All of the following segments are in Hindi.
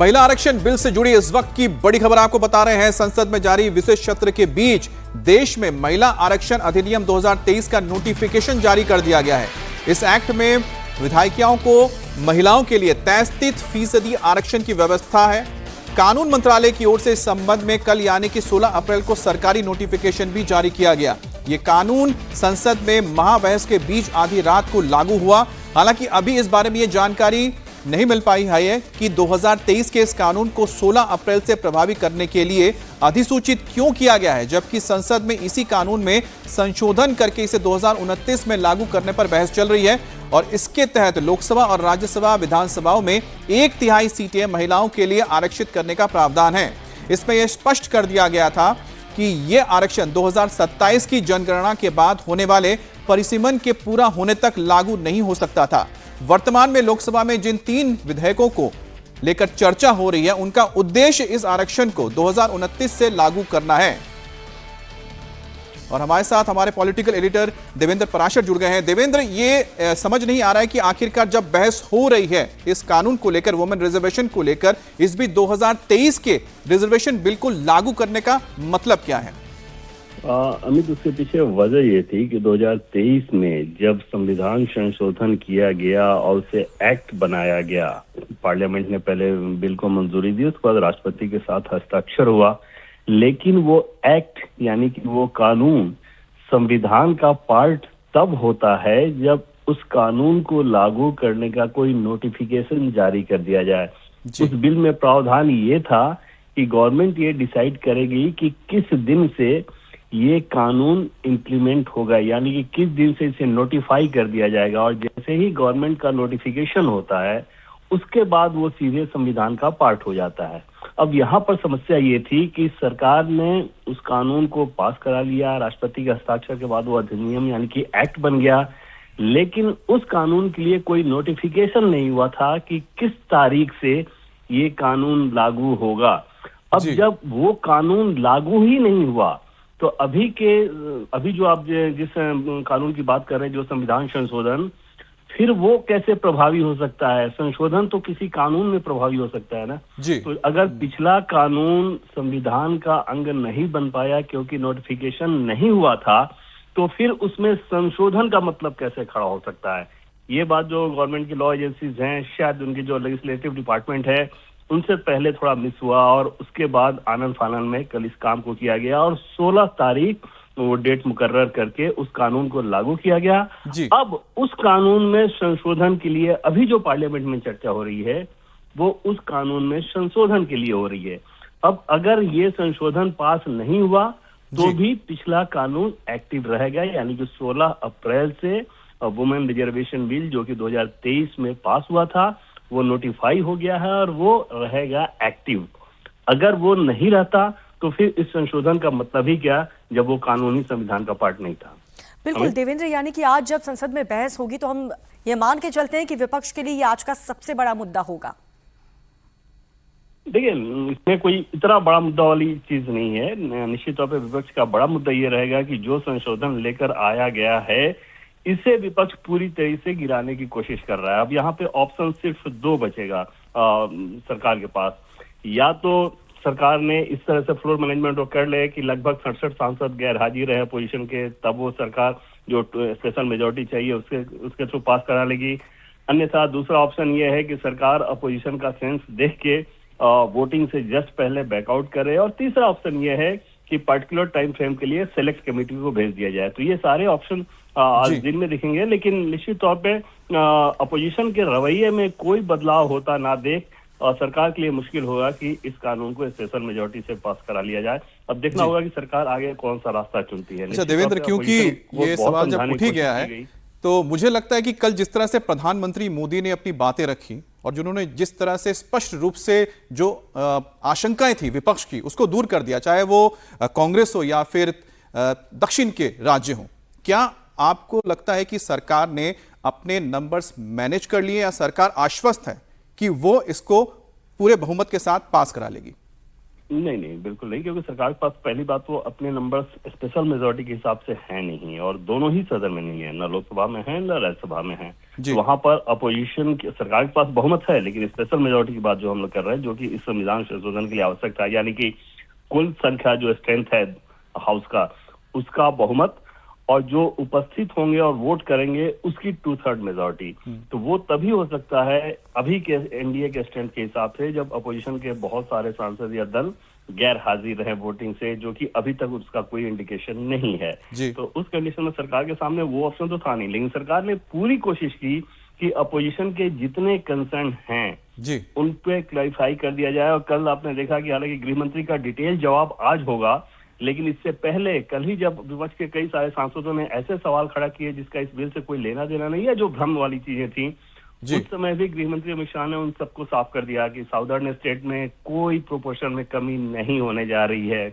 महिला आरक्षण बिल से जुड़ी इस वक्त की बड़ी खबर आपको बता रहे हैं। संसद में जारी विशेष सत्र के बीच देश में महिला आरक्षण अधिनियम 2023 का नोटिफिकेशन जारी कर दिया गया है। इस एक्ट में विधायिकाओं को महिलाओं के लिए 33% आरक्षण की व्यवस्था है। कानून मंत्रालय की ओर से इस संबंध में कल यानी कि 16 अप्रैल को सरकारी नोटिफिकेशन भी जारी किया गया। यह कानून संसद में महाबहस के बीच आधी रात को लागू हुआ। हालांकि अभी इस बारे में यह जानकारी नहीं मिल पाई है कि 2023 के इस कानून को 16 अप्रैल से प्रभावी करने के लिए अधिसूचित क्यों किया गया है, जबकि संसद में इसी कानून में संशोधन करके इसे 2029 में लागू करने पर बहस चल रही है। और इसके तहत लोकसभा और राज्यसभा विधानसभाओं में 1/3 सीटें महिलाओं के लिए आरक्षित करने का प्रावधान है। इसमें यह स्पष्ट कर दिया गया था कि यह आरक्षण 2027 की जनगणना के बाद होने वाले परिसीमन के पूरा होने तक लागू नहीं हो सकता था। वर्तमान में लोकसभा में जिन 3 विधेयकों को लेकर चर्चा हो रही है, उनका उद्देश्य इस आरक्षण को 2029 से लागू करना है। और हमारे साथ हमारे पॉलिटिकल एडिटर देवेंद्र पराशर जुड़ गए हैं। देवेंद्र, ये समझ नहीं आ रहा है कि आखिरकार जब बहस हो रही है इस कानून को लेकर, वुमेन रिजर्वेशन को लेकर, इस भी 2023 के रिजर्वेशन बिल को लागू करने का मतलब क्या है? अमित, उसके पीछे वजह ये थी कि 2023 में जब संविधान संशोधन किया गया और उसे एक्ट बनाया गया, पार्लियामेंट ने पहले बिल को मंजूरी दी, उसके बाद राष्ट्रपति के साथ हस्ताक्षर हुआ, लेकिन वो एक्ट यानी कि वो कानून संविधान का पार्ट तब होता है जब उस कानून को लागू करने का कोई नोटिफिकेशन जारी कर दिया जाए। उस बिल में प्रावधान ये था कि गवर्नमेंट ये डिसाइड करेगी कि किस दिन से ये कानून इम्प्लीमेंट होगा, यानी कि किस दिन से इसे नोटिफाई कर दिया जाएगा। और जैसे ही गवर्नमेंट का नोटिफिकेशन होता है उसके बाद वो सीधे संविधान का पार्ट हो जाता है। अब यहाँ पर समस्या ये थी कि सरकार ने उस कानून को पास करा लिया, राष्ट्रपति के हस्ताक्षर के बाद वो अधिनियम यानी कि एक्ट बन गया, लेकिन उस कानून के लिए कोई नोटिफिकेशन नहीं हुआ था कि किस तारीख से ये कानून लागू होगा। अब जब वो कानून लागू ही नहीं हुआ तो अभी जो आप जिस कानून की बात कर रहे हैं, जो संविधान संशोधन, फिर वो कैसे प्रभावी हो सकता है? संशोधन तो किसी कानून में प्रभावी हो सकता है ना जी। तो अगर पिछला कानून संविधान का अंग नहीं बन पाया क्योंकि नोटिफिकेशन नहीं हुआ था, तो फिर उसमें संशोधन का मतलब कैसे खड़ा हो सकता है? ये बात जो गवर्नमेंट की लॉ एजेंसीज हैं, शायद उनकी जो लेजिस्लेटिव डिपार्टमेंट है, उनसे पहले थोड़ा मिस हुआ और उसके बाद आनन फानन में कल इस काम को किया गया और 16 तारीख वो डेट मुकर्रर करके उस कानून को लागू किया गया। अब उस कानून में संशोधन के लिए अभी जो पार्लियामेंट में चर्चा हो रही है वो उस कानून में संशोधन के लिए हो रही है। अब अगर ये संशोधन पास नहीं हुआ तो भी पिछला कानून एक्टिव रहेगा, यानी कि 16 अप्रैल से वुमेन रिजर्वेशन बिल जो कि 2023 में पास हुआ था वो नोटिफाई हो गया है और वो रहेगा एक्टिव। अगर वो नहीं रहता तो फिर इस संशोधन का मतलब ही क्या, जब वो कानूनी संविधान का पार्ट नहीं था। बिल्कुल देवेंद्र, यानी कि आज जब संसद में बहस होगी तो हम ये मान के चलते हैं कि विपक्ष के लिए ये आज का सबसे बड़ा मुद्दा होगा। देखिए, इसमें कोई इतना बड़ा मुद्दा वाली चीज नहीं है। निश्चित तौर पर विपक्ष का बड़ा मुद्दा ये रहेगा कि जो संशोधन लेकर आया गया है इसे विपक्ष पूरी तरह से गिराने की कोशिश कर रहा है। अब यहाँ पे ऑप्शन सिर्फ 2 बचेगा सरकार के पास। या तो सरकार ने इस तरह से फ्लोर मैनेजमेंट को कर ले कि लगभग 67 सांसद गैर हाजिर रहे अपोजिशन के, तब वो सरकार जो स्पेशल मेजोरिटी चाहिए उसके थ्रू पास करा लेगी। अन्यथा दूसरा ऑप्शन ये है कि सरकार अपोजिशन का सेंस देख के वोटिंग से जस्ट पहले बैकआउट करे। और तीसरा ऑप्शन ये है कि पर्टिकुलर टाइम फ्रेम के लिए सेलेक्ट कमेटी को भेज दिया जाए। तो ये सारे ऑप्शन आज दिन में दिखेंगे, लेकिन निश्चित तौर पे अपोजिशन के रवैये में कोई बदलाव होता ना देख सरकार के लिए मुश्किल होगा कि इस कानून को स्पेशल मेजोरिटी से पास करा लिया जाए। अब देखना होगा कि सरकार आगे कौन सा रास्ता चुनती है। अच्छा देवेंद्र, क्योंकि ये सवाल जब उठ ही गया है तो मुझे लगता है कि कल जिस तरह से प्रधानमंत्री मोदी ने अपनी बातें रखी और जिन्होंने जिस तरह से स्पष्ट रूप से जो आशंकाएं थी विपक्ष की उसको दूर कर दिया, चाहे वो कांग्रेस हो या फिर दक्षिण के राज्य हो, क्या आपको लगता है कि सरकार ने अपने नंबर्स मैनेज कर लिए या सरकार आश्वस्त है कि वो इसको पूरे बहुमत के साथ पास करा लेगी? नहीं नहीं, बिल्कुल नहीं, क्योंकि सरकार के पास पहली बात वो अपने नंबर स्पेशल मेजोरिटी के हिसाब से है नहीं, और दोनों ही सदन में नहीं है, न लोकसभा में है न राज्यसभा में है। तो वहां पर अपोजिशन सरकार के पास बहुमत है, लेकिन स्पेशल मेजोरिटी की बात जो हम लोग कर रहे हैं, जो कि इस संविधान संशोधन के लिए आवश्यक था, यानी कि कुल संख्या जो स्ट्रेंथ है हाउस का, उसका बहुमत, और जो उपस्थित होंगे और वोट करेंगे उसकी 2/3 मेजोरिटी। तो वो तभी हो सकता है अभी के एनडीए के स्ट्रेंथ के हिसाब से, जब अपोजिशन के बहुत सारे सांसद या दल गैर हाजिर रहे वोटिंग से, जो कि अभी तक उसका कोई इंडिकेशन नहीं है। तो उस कंडीशन में सरकार के सामने वो ऑप्शन तो था नहीं, लेकिन सरकार ने पूरी कोशिश की कि अपोजिशन के जितने कंसर्न हैं उन पे क्लैरिफाई कर दिया जाए। और कल आपने देखा कि हालांकि गृह मंत्री का डिटेल जवाब आज होगा, लेकिन इससे पहले कल ही जब विपक्ष के कई सारे सांसदों ने ऐसे सवाल खड़ा किए जिसका इस बिल से कोई लेना देना नहीं है, जो भ्रम वाली चीजें थी, उस समय भी गृह मंत्री अमित शाह ने उन सबको साफ कर दिया कि साउदर्न स्टेट में कोई प्रोपोर्शन में कमी नहीं होने जा रही है,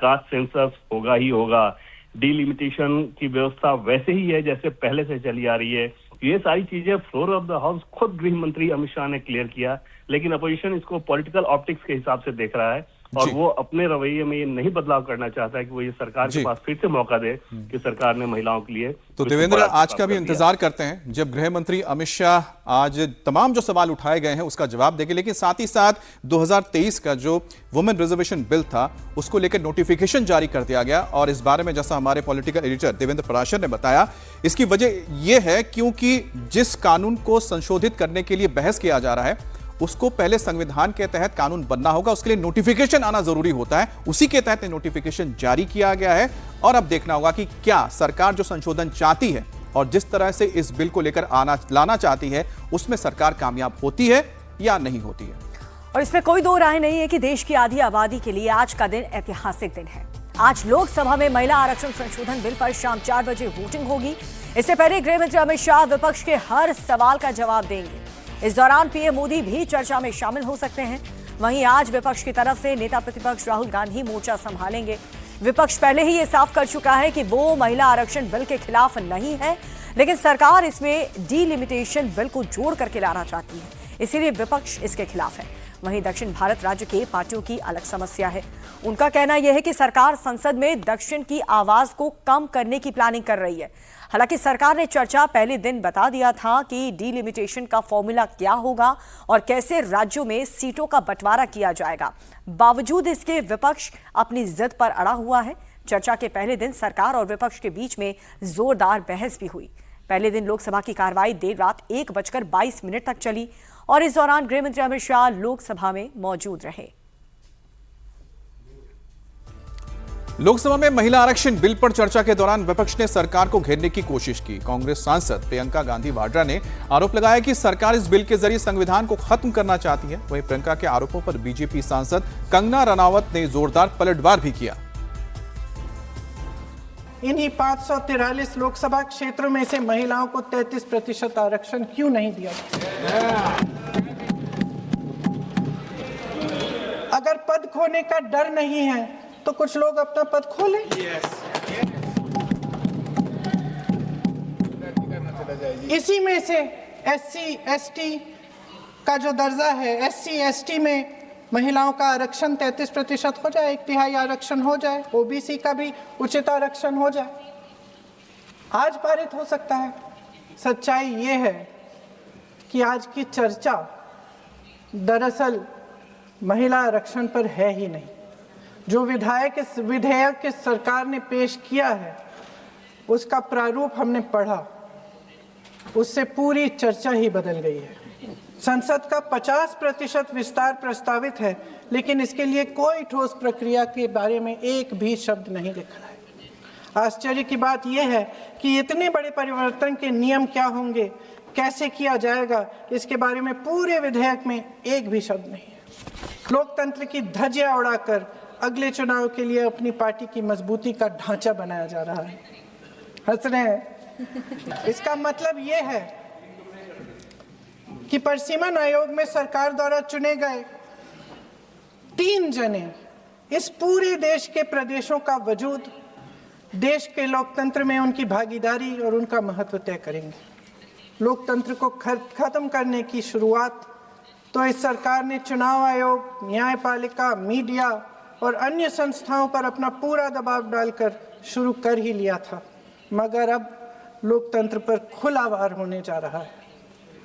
कास्ट सेंसस होगा ही होगा, डिलिमिटेशन की व्यवस्था वैसे ही है जैसे पहले से चली आ रही है। ये सारी चीजें फ्लोर ऑफ द हाउस खुद गृह मंत्री अमित शाह ने क्लियर किया, लेकिन अपोजिशन इसको पॉलिटिकल ऑप्टिक्स के हिसाब से देख रहा है, और वो अपने रवैये में ये नहीं बदलाव करना चाहता है कि वो ये सरकार के पास फिर से मौका दे कि सरकार ने महिलाओं के लिए। तो देवेंद्र, आज का भी इंतजार करते हैं जब गृह मंत्री अमित शाह आज तमाम जो सवाल उठाए गए हैं उसका जवाब देंगे, लेकिन साथ ही साथ 2023 का जो वुमेन रिजर्वेशन बिल था उसको लेकर नोटिफिकेशन जारी कर दिया गया। और इस बारे में जैसा हमारे पॉलिटिकल एडिटर देवेंद्र पराशर ने बताया, इसकी वजह यह है क्योंकि जिस कानून को संशोधित करने के लिए बहस किया जा रहा है उसको पहले संविधान के तहत कानून बनना होगा, उसके लिए नोटिफिकेशन आना जरूरी होता है। उसी के तहत नोटिफिकेशन जारी किया गया है और अब देखना होगा कि क्या सरकार जो संशोधन चाहती है और जिस तरह से इस बिल को लेकर लाना चाहती है उसमें सरकार कामयाब होती है या नहीं होती है। और इसमें कोई दो राय नहीं है कि देश की आधी आबादी के लिए आज का दिन ऐतिहासिक दिन है। आज लोकसभा में महिला आरक्षण संशोधन बिल पर शाम 4 बजे वोटिंग होगी। इससे पहले गृह मंत्री अमित शाह विपक्ष के हर सवाल का जवाब देंगे। इस दौरान पीएम मोदी भी चर्चा में शामिल हो सकते हैं। वहीं आज विपक्ष की तरफ से नेता प्रतिपक्ष राहुल गांधी मोर्चा संभालेंगे। विपक्ष पहले ही ये साफ कर चुका है कि वो महिला आरक्षण बिल के खिलाफ नहीं है, लेकिन सरकार इसमें डीलिमिटेशन बिल को जोड़ करके लाना चाहती है, इसीलिए विपक्ष इसके खिलाफ है। वहीं दक्षिण भारत राज्य के पार्टियों की अलग समस्या है। उनका कहना यह है कि सरकार संसद में दक्षिण की आवाज को कम करने की प्लानिंग कर रही है। हालांकि सरकार ने चर्चा पहले दिन बता दिया था कि डीलिमिटेशन का फॉर्मूला क्या होगा और कैसे राज्यों में सीटों का बंटवारा किया जाएगा। बावजूद इसके विपक्ष अपनी जिद पर अड़ा हुआ है। चर्चा के पहले दिन सरकार और विपक्ष के बीच में जोरदार बहस भी हुई। पहले दिन लोकसभा की कार्रवाई देर रात 1:22 तक चली और इस दौरान गृह मंत्री अमित शाह लोकसभा में मौजूद रहे। लोकसभा में महिला आरक्षण बिल पर चर्चा के दौरान विपक्ष ने सरकार को घेरने की कोशिश की। कांग्रेस सांसद प्रियंका गांधी वाड्रा ने आरोप लगाया कि सरकार इस बिल के जरिए संविधान को खत्म करना चाहती है। वहीं प्रियंका के आरोपों पर बीजेपी सांसद कंगना रनावत ने जोरदार पलटवार भी किया। इन्हीं 543 लोकसभा क्षेत्रों में से महिलाओं को 33% आरक्षण क्यों नहीं दिया गया? अगर पद खोने का डर नहीं है तो कुछ लोग अपना पद खोलें। इसी में से SC ST का जो दर्जा है, SC ST में महिलाओं का आरक्षण 33% हो जाए, 1/3 आरक्षण हो जाए, OBC का भी उचित आरक्षण हो जाए, आज पारित हो सकता है। सच्चाई ये है कि आज की चर्चा दरअसल महिला आरक्षण पर है ही नहीं। जो विधेयक के सरकार ने पेश किया है उसका प्रारूप हमने पढ़ा, उससे पूरी चर्चा ही बदल गई है। संसद का 50% विस्तार प्रस्तावित है, लेकिन इसके लिए कोई ठोस प्रक्रिया के बारे में एक भी शब्द नहीं लिखा है। आश्चर्य की बात यह है कि इतने बड़े परिवर्तन के नियम क्या होंगे, कैसे किया जाएगा, इसके बारे में पूरे विधेयक में एक भी शब्द नहीं है। लोकतंत्र की धज्जियां उड़ाकर अगले चुनाव के लिए अपनी पार्टी की मजबूती का ढांचा बनाया जा रहा है। हंस रहे हैं। इसका मतलब यह है कि परिसीमन आयोग में सरकार द्वारा चुने गए 3 जने इस पूरे देश के प्रदेशों का वजूद, देश के लोकतंत्र में उनकी भागीदारी और उनका महत्व तय करेंगे। लोकतंत्र को खत्म करने की शुरुआत तो इस सरकार ने चुनाव आयोग, न्यायपालिका, मीडिया और अन्य संस्थाओं पर अपना पूरा दबाव डालकर शुरू कर ही लिया था, मगर अब लोकतंत्र पर खुला वार होने जा रहा है।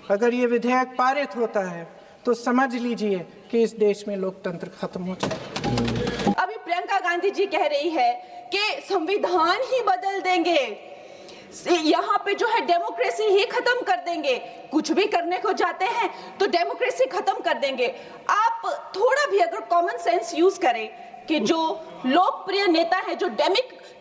अगर ये विधेयक पारित होता है तो समझ लीजिए कि इस देश में लोकतंत्र खत्म हो जाए। अभी प्रियंका गांधी जी कह रही है कि संविधान ही बदल देंगे, यहाँ पे जो है डेमोक्रेसी ही खत्म कर देंगे। कुछ भी करने को जाते हैं तो डेमोक्रेसी खत्म कर देंगे। आप थोड़ा भी अगर कॉमन सेंस यूज करें कि जो लोकप्रिय नेता है, जो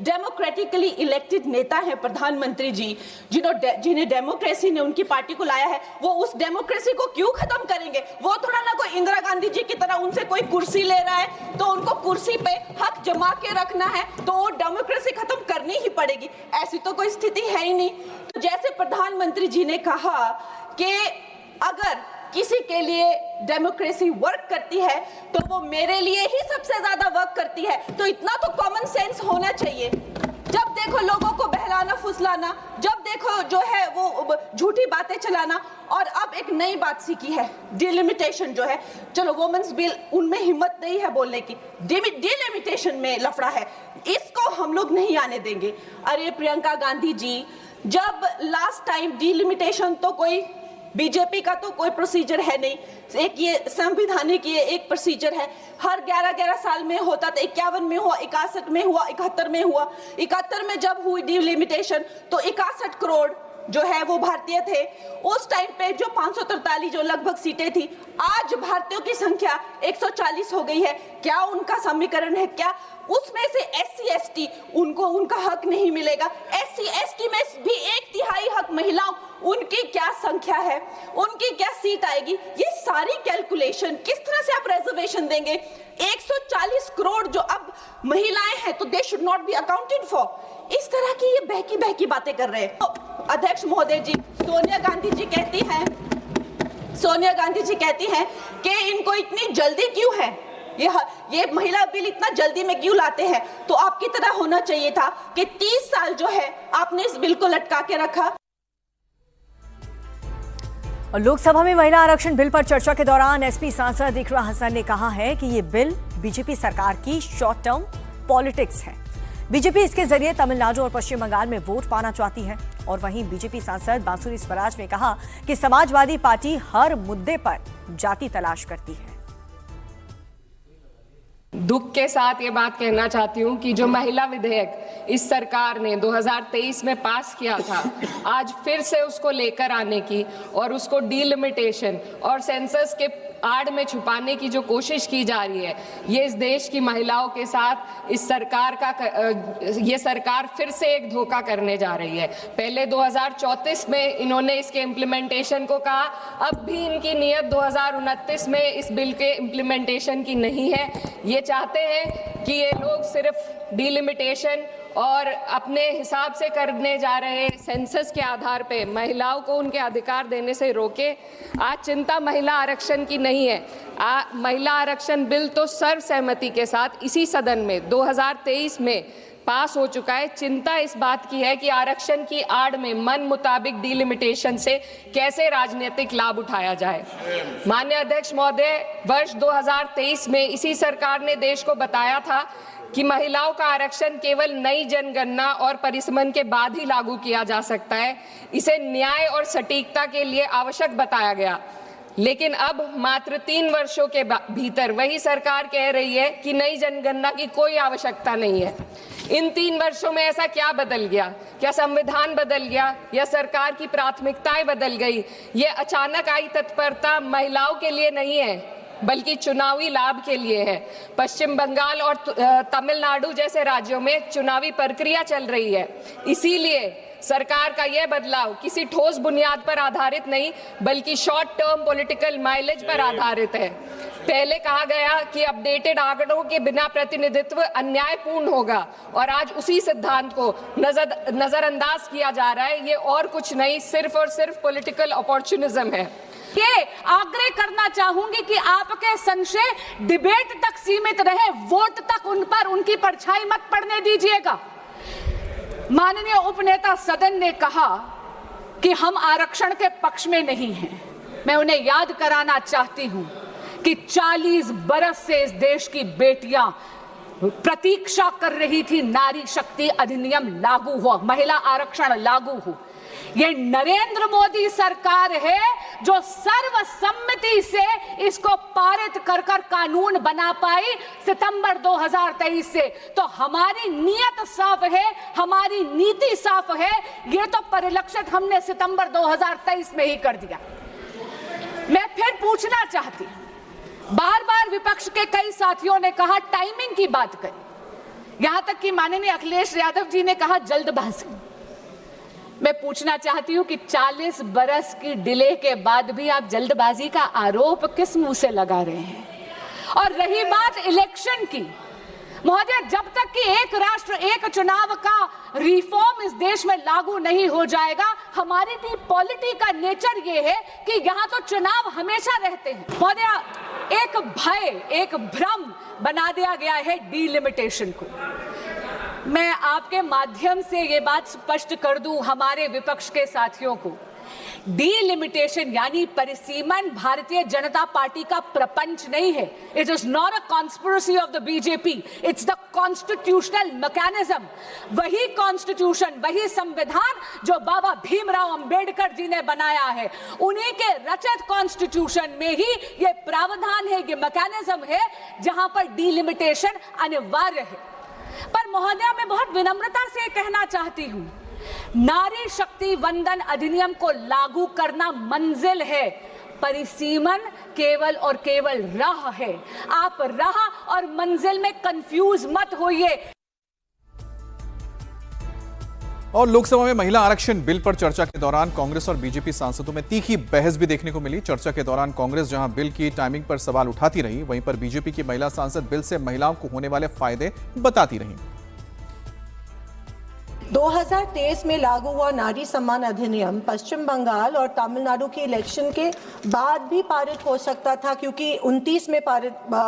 डेमोक्रेटिकली इलेक्टेड नेता है प्रधानमंत्री जी, जिन्हें डेमोक्रेसी ने उनकी पार्टी को लाया है, वो उस डेमोक्रेसी को क्यों खत्म करेंगे? वो थोड़ा ना कोई इंदिरा गांधी जी की तरह उनसे कोई कुर्सी ले रहा है तो उनको कुर्सी पे हक जमा के रखना है तो वो डेमोक्रेसी खत्म करनी ही पड़ेगी। ऐसी तो कोई स्थिति है ही नहीं। तो जैसे प्रधानमंत्री जी ने कहा कि अगर किसी के लिए डेमोक्रेसी वर्क करती है तो वो मेरे लिए ही सबसे ज्यादा वर्क करती है, तो इतना तो कॉमन सेंस होना चाहिए। जब देखो लोगों को बहलाना फुसलाना, जब देखो जो है वो झूठी बातें चलाना, और अब एक नई बात सीखी है, डिलिमिटेशन जो है। चलो वुमेन्स बिल, उनमें हिम्मत नहीं है बोलने की, डिलिमिटेशन में लफड़ा है, इसको हम लोग नहीं आने देंगे। अरे प्रियंका गांधी जी, जब लास्ट टाइम डिलिमिटेशन तो कोई बीजेपी का तो कोई प्रोसीजर है नहीं, एक ये संवैधानिक ये एक प्रोसीजर है, हर 11-11 साल में होता था। 51 में हुआ, 61 में हुआ, 71 में हुआ। 71 में जब हुई डिलिमिटेशन तो 61 करोड़ जो है वो भारतीय थे। उस टाइम पे जो 543 जो लगभग सीटें थी, आज भारतीयों की संख्या 140 हो गई है। क्या उनका समीकरण है? क्या उसमें से SC ST उनको उनका हक नहीं मिलेगा? SC ST में भी 1/3 हक महिलाओं, उनकी क्या संख्या है, उनकी क्या सीट आएगी? ये सारी कैलकुलेशन किस तरह से आप रिजर्वेशन देंगे? 140 करोड़ जो अब महिलाएं हैं तो they should not be accounted for. इस तरह की ये बहकी बातें कर रहे हैं। तो अध्यक्ष महोदय जी, सोनिया गांधी जी कहती हैं कि इनको इतनी जल्दी क्यों है, ये महिला बिल इतना जल्दी में क्यों लाते हैं? तो आपकी तरह होना चाहिए था कि 30 साल जो है आपने इस बिल को लटका के रखा। और लोकसभा में महिला आरक्षण बिल पर चर्चा के दौरान एसपी सांसद इकरा हसन ने कहा है कि ये बिल बीजेपी सरकार की शॉर्ट टर्म पॉलिटिक्स है। बीजेपी इसके जरिए तमिलनाडु और पश्चिम बंगाल में वोट पाना चाहती है। और वहीं बीजेपी सांसद बांसुरी स्वराज ने कहा कि समाजवादी पार्टी हर मुद्दे पर जाति तलाश करती है। दुख के साथ ये बात कहना चाहती हूँ कि जो महिला विधेयक इस सरकार ने 2023 में पास किया था, आज फिर से उसको लेकर आने की और उसको डिलिमिटेशन और सेंसस के आड़ में छुपाने की जो कोशिश की जा रही है, ये इस देश की महिलाओं के साथ इस सरकार का ये सरकार फिर से एक धोखा करने जा रही है। पहले 2034 में इन्होंने इसके इम्प्लीमेंटेशन को कहा, अब भी इनकी नीयत 2029 में इस बिल के इम्प्लीमेंटेशन की नहीं है। ये चाहते हैं कि ये लोग सिर्फ डिलिमिटेशन और अपने हिसाब से करने जा रहे सेंसस के आधार पे महिलाओं को उनके अधिकार देने से रोके। आज चिंता महिला आरक्षण की नहीं है। महिला आरक्षण बिल तो सर्वसहमति के साथ इसी सदन में 2023 में पास हो चुका है। चिंता इस बात की है कि आरक्षण की आड़ में मन मुताबिक डिलिमिटेशन से कैसे राजनीतिक लाभ उठाया जाए। माननीय अध्यक्ष महोदय, वर्ष 2023 में इसी सरकार ने देश को बताया था कि महिलाओं का आरक्षण केवल नई जनगणना और परिसमन के बाद ही लागू किया जा सकता है। इसे न्याय और सटीकता के लिए आवश्यक बताया गया, लेकिन अब मात्र 3 वर्षों के भीतर वही सरकार कह रही है कि नई जनगणना की कोई आवश्यकता नहीं है। इन 3 वर्षों में ऐसा क्या बदल गया? क्या संविधान बदल गया या सरकार की प्राथमिकताएं बदल गई? ये अचानक आई तत्परता महिलाओं के लिए नहीं है, बल्कि चुनावी लाभ के लिए है। पश्चिम बंगाल और तमिलनाडु जैसे राज्यों में चुनावी प्रक्रिया चल रही है, इसीलिए सरकार का यह बदलाव किसी ठोस बुनियाद पर आधारित नहीं, बल्कि शॉर्ट टर्म पॉलिटिकल माइलेज पर आधारित है। पहले कहा गया कि अपडेटेड आंकड़ों के बिना प्रतिनिधित्व अन्यायपूर्ण होगा, और आज उसी सिद्धांत को नजरअंदाज किया जा रहा है। ये और कुछ नहीं, सिर्फ और सिर्फ पॉलिटिकल अपॉर्चुनिज्म है। ये आग्रह करना चाहूंगी कि आपके संशय डिबेट तक सीमित रहे, वोट तक उन पर उनकी परछाई मत पड़ने दीजिएगा। माननीय उपनेता सदन ने कहा कि हम आरक्षण के पक्ष में नहीं हैं। मैं उन्हें याद कराना चाहती हूं कि 40 बरस से इस देश की बेटियां प्रतीक्षा कर रही थी नारी शक्ति अधिनियम लागू हो, महिला आरक्षण लागू हो। ये नरेंद्र मोदी सरकार है जो सर्वसम्मति से इसको पारित कर कानून बना पाई सितंबर 2023 से। तो हमारी नीयत साफ है, हमारी नीति साफ है, ये तो परिलक्षित हमने सितंबर 2023 में ही कर दिया। मैं फिर पूछना चाहती, बार बार विपक्ष के कई साथियों ने कहा टाइमिंग की बात करी, यहां तक कि माननीय अखिलेश यादव जी ने कहा जल्दबाजी। मैं पूछना चाहती हूं कि 40 बरस की डिले के बाद भी आप जल्दबाजी का आरोप किस मुंह से लगा रहे हैं? और रही बात इलेक्शन की, महोदय, जब तक कि एक राष्ट्र एक चुनाव का रिफॉर्म इस देश में लागू नहीं हो जाएगा, हमारी पॉलिटी का नेचर ये है कि यहाँ तो चुनाव हमेशा रहते हैं। महोदय, एक भय, एक भ्रम बना दिया गया है डीलिमिटेशन को। मैं आपके माध्यम से ये बात स्पष्ट कर दूं हमारे विपक्ष के साथियों को, डीलिमिटेशन यानी परिसीमन भारतीय जनता पार्टी का प्रपंच नहीं है। It is not a conspiracy of the BJP, it's the constitutional mechanism. वही कॉन्स्टिट्यूशन, वही संविधान जो बाबा भीमराव अंबेडकर जी ने बनाया है, उन्हीं के रचित कॉन्स्टिट्यूशन में ही ये प्रावधान है, ये मैकेनिज्म है जहां पर डीलिमिटेशन अनिवार्य है। पर महोदया, मैं बहुत विनम्रता से कहना चाहती हूं, नारी शक्ति वंदन अधिनियम को लागू करना मंजिल है, परिसीमन केवल और केवल राह है। आप राह और मंजिल में कंफ्यूज मत होइए। और लोकसभा में महिला आरक्षण बिल पर चर्चा के दौरान कांग्रेस और बीजेपी सांसदों में तीखी बहस भी देखने को मिली। चर्चा के दौरान कांग्रेस जहां बिल की टाइमिंग पर सवाल उठाती रही, वहीं पर बीजेपी की महिला सांसद बिल से महिलाओं को होने वाले फायदे बताती रहीं। 2023 में लागू हुआ नारी सम्मान अधिनियम पश्चिम बंगाल और तमिलनाडु के इलेक्शन के बाद भी पारित हो सकता था, क्योंकि 29 में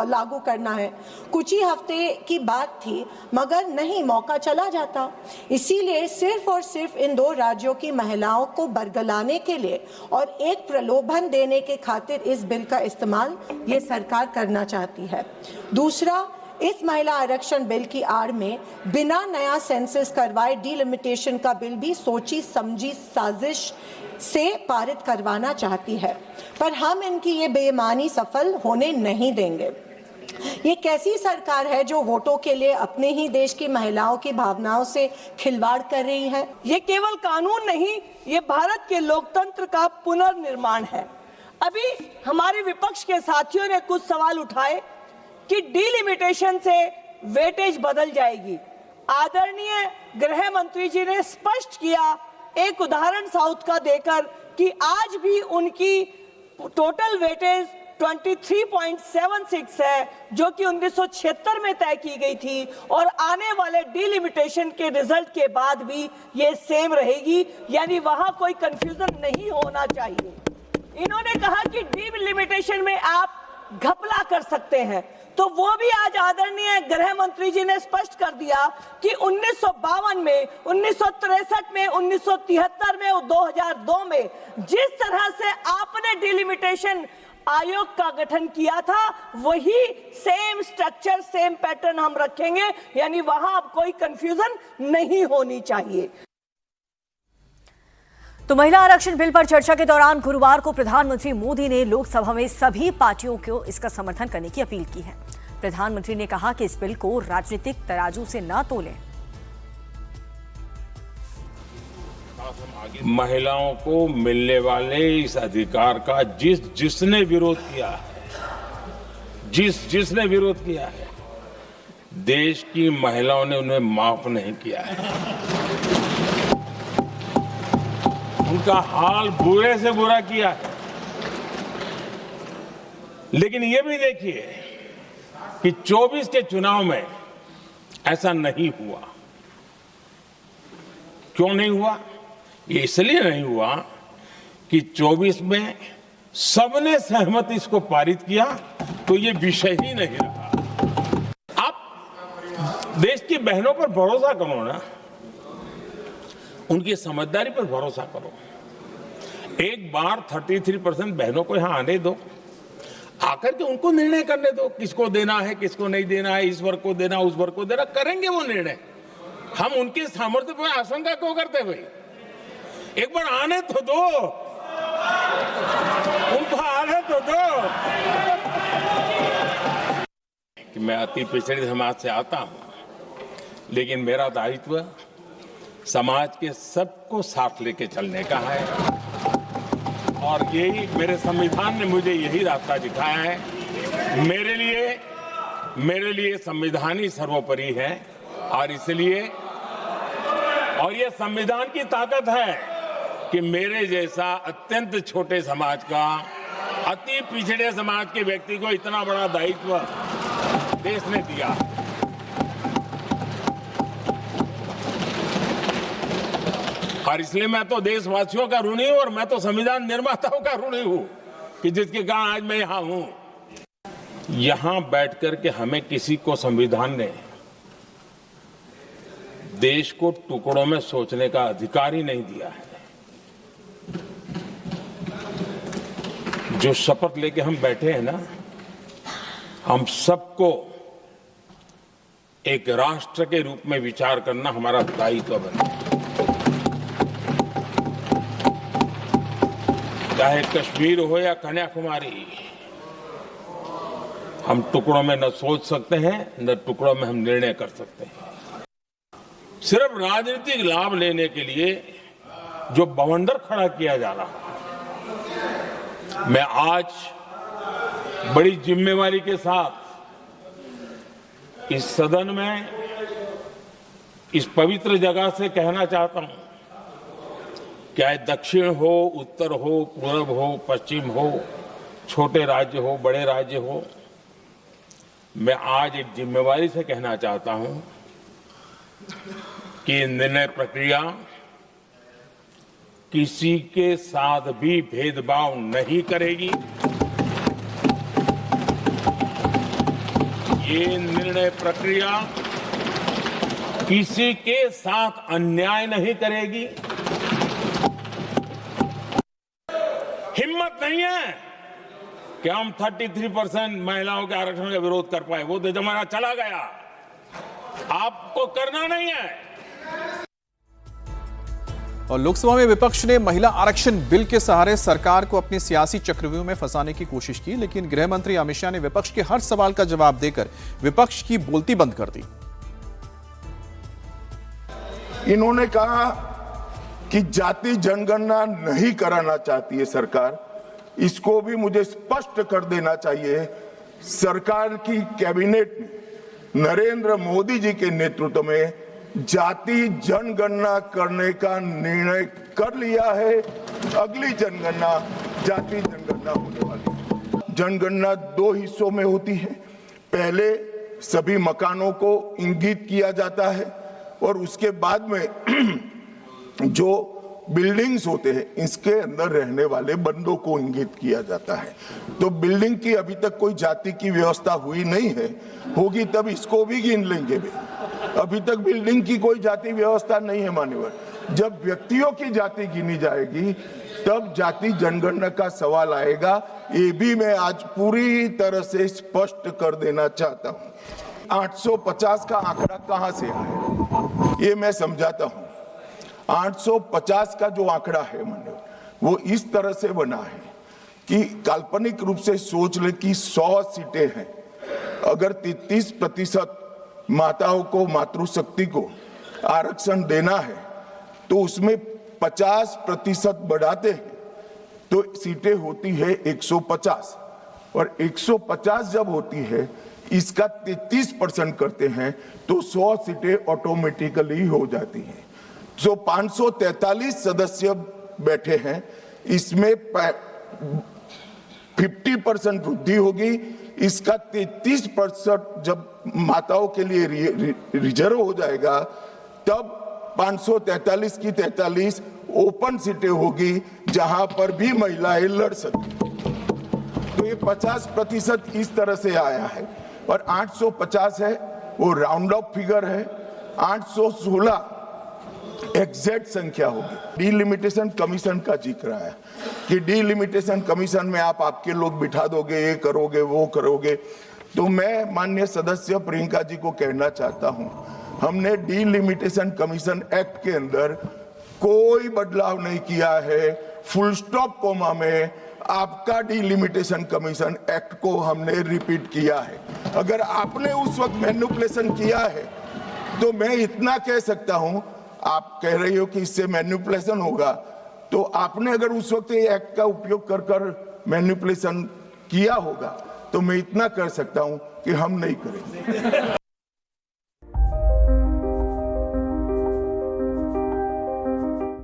लागू करना है। कुछ ही हफ्ते की बात थी, मगर नहीं, मौका चला जाता। इसीलिए सिर्फ और सिर्फ इन दो राज्यों की महिलाओं को बरगलाने के लिए और एक प्रलोभन देने के खातिर इस बिल का इस्तेमाल ये सरकार करना चाहती है। दूसरा, इस महिला आरक्षण बिल की आड़ में बिना नया सेंसस करवाए डीलिमिटेशन का बिल भी सोची समझी साजिश से पारित करवाना चाहती है, पर हम इनकी ये बेईमानी सफल होने नहीं देंगे। ये कैसी सरकार है जो वोटों के लिए अपने ही देश की महिलाओं की भावनाओं से खिलवाड़ कर रही है? ये केवल कानून नहीं, ये भारत के लोकतंत्र का पुनर्निर्माण है। अभी हमारे विपक्ष के साथियों ने कुछ सवाल उठाए कि डीलिमिटेशन से वेटेज बदल जाएगी। आदरणीय गृह मंत्री जी ने स्पष्ट किया, एक उदाहरण साउथ का देकर, कि आज भी उनकी टोटल वेटेज 23.76 है, जो कि 1976 में तय की गई थी, और आने वाले डीलिमिटेशन के रिजल्ट के बाद भी ये सेम रहेगी, यानी वहां कोई कंफ्यूजन नहीं होना चाहिए। इन्होंने कहा कि डीलिमिटेशन में आप घपला कर सकते हैं, तो वो भी आज आदरणीय गृह मंत्री जी ने स्पष्ट कर दिया कि 1952 में, 1963 में, 1973 में और 2002 में जिस तरह से आपने डीलिमिटेशन आयोग का गठन किया था, वही सेम स्ट्रक्चर, सेम पैटर्न हम रखेंगे, यानी वहां अब कोई कंफ्यूजन नहीं होनी चाहिए। तो महिला आरक्षण बिल पर चर्चा के दौरान गुरुवार को प्रधानमंत्री मोदी ने लोकसभा में सभी पार्टियों को इसका समर्थन करने की अपील की है। प्रधानमंत्री ने कहा कि इस बिल को राजनीतिक तराजू से न तोलें। महिलाओं को मिलने वाले इस अधिकार का जिसने विरोध किया है, जिसने विरोध किया है, देश की महिलाओं ने उन्हें माफ नहीं किया है। उनका हाल बुरे से बुरा किया है। लेकिन ये भी देखिए कि 24 के चुनाव में ऐसा नहीं हुआ। क्यों नहीं हुआ? ये इसलिए नहीं हुआ कि 24 में सबने सहमति इसको पारित किया, तो ये विषय ही नहीं रहा। आप देश की बहनों पर भरोसा करो ना, उनकी समझदारी पर भरोसा करो। एक बार 33% बहनों को यहां आने दो। आकर के उनको निर्णय करने दो, किसको देना है, किसको नहीं देना है, इस वर्ग को देना, उस वर्ग को देना, करेंगे वो निर्णय। हम उनके सामर्थ्य पर आशंका क्यों करते भाई? एक बार आने तो दो, उनको आने तो दो। कि मैं अति पिछड़े समाज से आता हूं, लेकिन मेरा दायित्व समाज के सबको साथ लेके चलने का है, और यही मेरे संविधान ने मुझे यही रास्ता दिखाया है। मेरे लिए संविधान ही सर्वोपरि है, और इसलिए और ये संविधान की ताकत है कि मेरे जैसा अत्यंत छोटे समाज का, अति पिछड़े समाज के व्यक्ति को इतना बड़ा दायित्व देश ने दिया। और इसलिए मैं तो देशवासियों का ऋणी हूं, और मैं तो संविधान निर्माताओं का ऋणी हूं कि जिसके कारण आज मैं यहां हूं। यहां बैठकर के हमें किसी को संविधान ने देश को टुकड़ों में सोचने का अधिकार ही नहीं दिया है। जो शपथ लेके हम बैठे हैं ना, हम सबको एक राष्ट्र के रूप में विचार करना हमारा दायित्व बने। चाहे कश्मीर हो या कन्याकुमारी, हम टुकड़ों में न सोच सकते हैं, न टुकड़ों में हम निर्णय कर सकते हैं। सिर्फ राजनीतिक लाभ लेने के लिए जो बवंडर खड़ा किया जा रहा है, मैं आज बड़ी जिम्मेवारी के साथ इस सदन में, इस पवित्र जगह से कहना चाहता हूं, चाहे दक्षिण हो, उत्तर हो, पूर्व हो, पश्चिम हो, छोटे राज्य हो, बड़े राज्य हो, मैं आज एक जिम्मेवारी से कहना चाहता हूं कि निर्णय प्रक्रिया किसी के साथ भी भेदभाव नहीं करेगी। ये निर्णय प्रक्रिया किसी के साथ अन्याय नहीं करेगी। हिम्मत नहीं है कि हम 33% महिलाओं के आरक्षण का विरोध कर पाए, वो तो जमाना चला गया, आपको करना नहीं है। और लोकसभा में विपक्ष ने महिला आरक्षण बिल के सहारे सरकार को अपनी सियासी चक्रव्यूह में फंसाने की कोशिश की, लेकिन गृह मंत्री अमित शाह ने विपक्ष के हर सवाल का जवाब देकर विपक्ष की बोलती बंद कर दी। इन्होंने कहा कि जाति जनगणना नहीं कराना चाहती है सरकार, इसको भी मुझे स्पष्ट कर देना चाहिए। सरकार की कैबिनेट ने नरेंद्र मोदी जी के नेतृत्व में जाति जनगणना करने का निर्णय कर लिया है। अगली जनगणना जाति जनगणना होने वाली। जनगणना 2 हिस्सों में होती है। पहले सभी मकानों को इंगित किया जाता है, और उसके बाद में जो बिल्डिंग्स होते हैं, इसके अंदर रहने वाले बंदों को इंगित किया जाता है। तो बिल्डिंग की अभी तक कोई जाति की व्यवस्था हुई नहीं है, होगी तब इसको भी गिन लेंगे वे। अभी तक बिल्डिंग की कोई जाति व्यवस्था नहीं है मान्यवर। जब व्यक्तियों की जाति गिनी जाएगी तब जाति जनगणना का सवाल आएगा। ये भी मैं आज पूरी तरह से स्पष्ट कर देना चाहता हूं। 850 का आंकड़ा कहां से आया ये मैं समझाता हूं। 850 का जो आंकड़ा है मान्यवर, वो इस तरह से बना है कि काल्पनिक रूप से सोच ले कि 100 सीटें हैं, अगर 33% माताओं को, मातृशक्ति को आरक्षण देना है तो उसमें 50% बढ़ाते हैं तो सीटें होती है 150, और 150 जब होती है इसका 33% करते हैं तो 100 सीटें ऑटोमेटिकली हो जाती हैं। जो 543 सदस्य बैठे हैं, इसमें 50% वृद्धि होगी। इसका 33% जब माताओं के लिए रिजर्व हो जाएगा तब 543 की 43 ओपन सीटें होगी जहां पर भी महिलाएं लड़ सकती। तो ये 50% इस तरह से आया है, और 850 है वो राउंड ऑफ फिगर है। 816 एग्जैक्ट संख्या होगी। डीलिमिटेशन कमीशन का जिक्र है कि डीलिमिटेशन कमीशन में आप आपके लोग बिठा दोगे, ये करोगे, वो करोगे। तो मैं माननीय सदस्य प्रियंका जी को कहना चाहता हूं, हमने डीलिमिटेशन कमीशन एक्ट के अंदर कोई बदलाव नहीं किया है। फुल स्टॉप कोमा में आपका डीलिमिटेशन कमीशन एक्ट को हमने रिपीट किया है। अगर आपने उस वक्त मैनिपुलेशन किया है तो मैं इतना कह सकता हूं, आप कह रही हो कि इससे मैनिपुलेशन होगा, तो आपने अगर उस वक्त ये एक्ट का उपयोग कर कर मैनिपुलेशन किया होगा तो मैं इतना कर सकता हूं कि हम नहीं करेंगे।